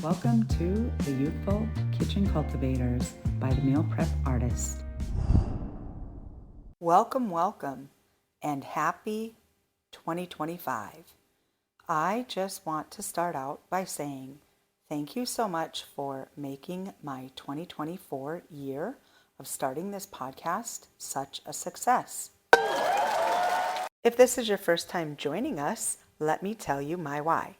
Welcome to the Youthful Kitchen Cultivators by the Meal Prep Artist. Welcome, and happy 2025. I just want to start out by saying thank you so much for making my 2024 year of starting this podcast such a success. If this is your first time joining us, let me tell you my why.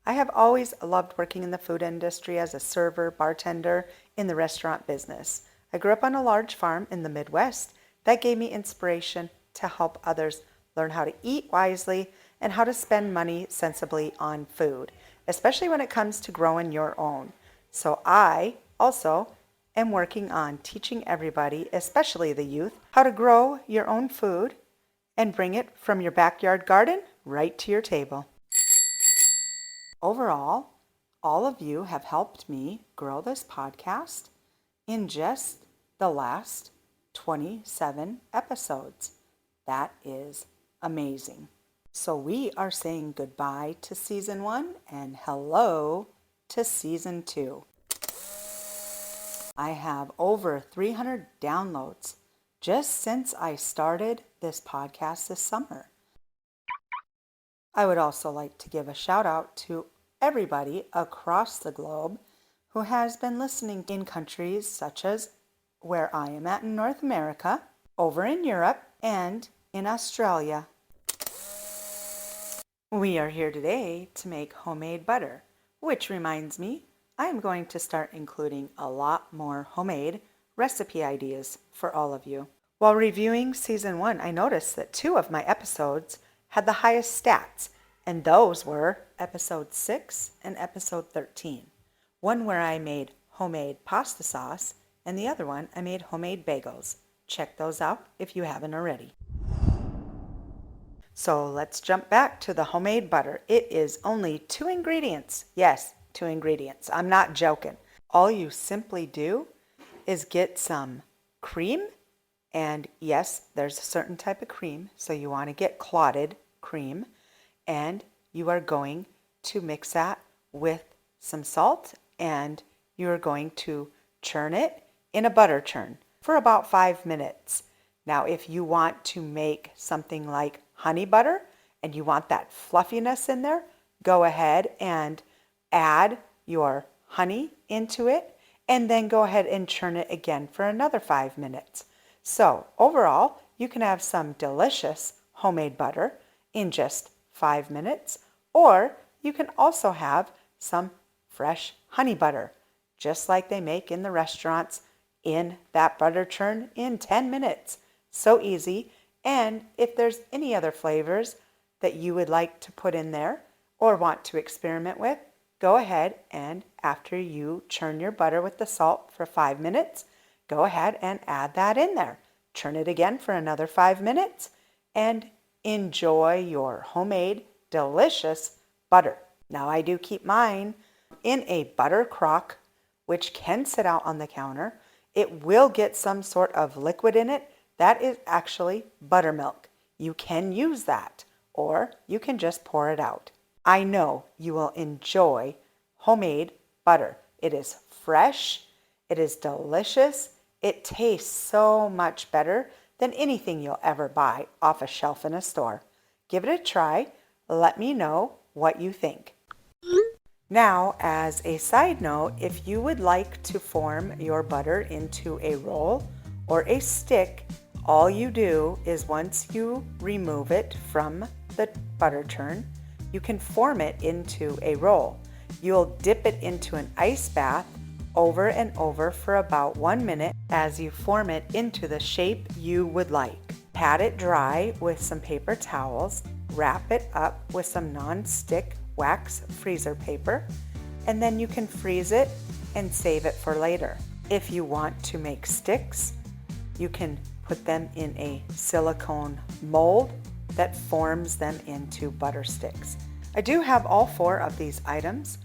I have always loved working in the food industry as a server, bartender in the restaurant business. I grew up on a large farm in the Midwest that gave me inspiration to help others learn how to eat wisely and how to spend money sensibly on food, especially when it comes to growing your own. So I also am working on teaching everybody, especially the youth, how to grow your own food and bring it from your backyard garden right to your table. Overall, all of you have helped me grow this podcast in just the last 27 episodes. That is amazing. So we are saying goodbye to season 1 and hello to season 2. I have over 300 downloads just since I started this podcast this summer. I would also like to give a shout out to everybody across the globe who has been listening in countries such as where I am at in North America, over in Europe, and in Australia. We are here today to make homemade butter, which reminds me, I am going to start including a lot more homemade recipe ideas for all of you. While reviewing season 1, I noticed that 2 of my episodes had the highest stats, and those were episode 6 and episode 13. One where I made homemade pasta sauce, and the other one I made homemade bagels. Check those out if you haven't already. So let's jump back to the homemade butter. It is only 2 ingredients. Yes, 2 ingredients. I'm not joking. All you simply do is get some cream, and yes, there's a certain type of cream, so you want to get clotted cream, and you are going to mix that with some salt, and you are going to churn it in a butter churn for about 5 minutes. Now, if you want to make something like honey butter and you want that fluffiness in there, go ahead and add your honey into it and then go ahead and churn it again for another 5 minutes. So overall, you can have some delicious homemade butter in just 5 minutes, or you can also have some fresh honey butter, just like they make in the restaurants, in that butter churn in 10 minutes. So easy. And if there's any other flavors that you would like to put in there or want to experiment with, go ahead and after you churn your butter with the salt for 5 minutes, go ahead and add that in there. Churn it again for another 5 minutes and enjoy your homemade delicious butter. Now I do keep mine in a butter crock, which can sit out on the counter. It will get some sort of liquid in it. That is actually buttermilk. You can use that, or you can just pour it out. I know you will enjoy homemade butter. It is fresh, it is delicious, it tastes so much better than anything you'll ever buy off a shelf in a store. Give it a try. Let me know what you think. Now, as a side note, if you would like to form your butter into a roll or a stick, all you do is once you remove it from the butter churn, you can form it into a roll. You'll dip it into an ice bath over and over for about 1 minute as you form it into the shape you would like. Pat it dry with some paper towels, wrap it up with some non-stick wax freezer paper, and then you can freeze it and save it for later. If you want to make sticks, you can put them in a silicone mold that forms them into butter sticks. I do have all 4 of these items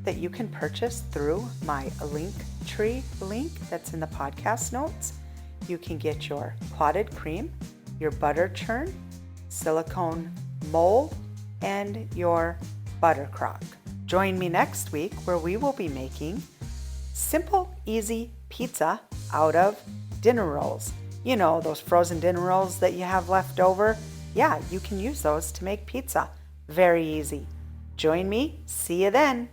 that you can purchase through my Linktree link that's in the podcast notes. You can get your clotted cream, your butter churn, silicone mold, and your butter crock. Join me next week where we will be making simple, easy pizza out of dinner rolls. You know, those frozen dinner rolls that you have left over? Yeah, you can use those to make pizza. Very easy. Join me. See you then.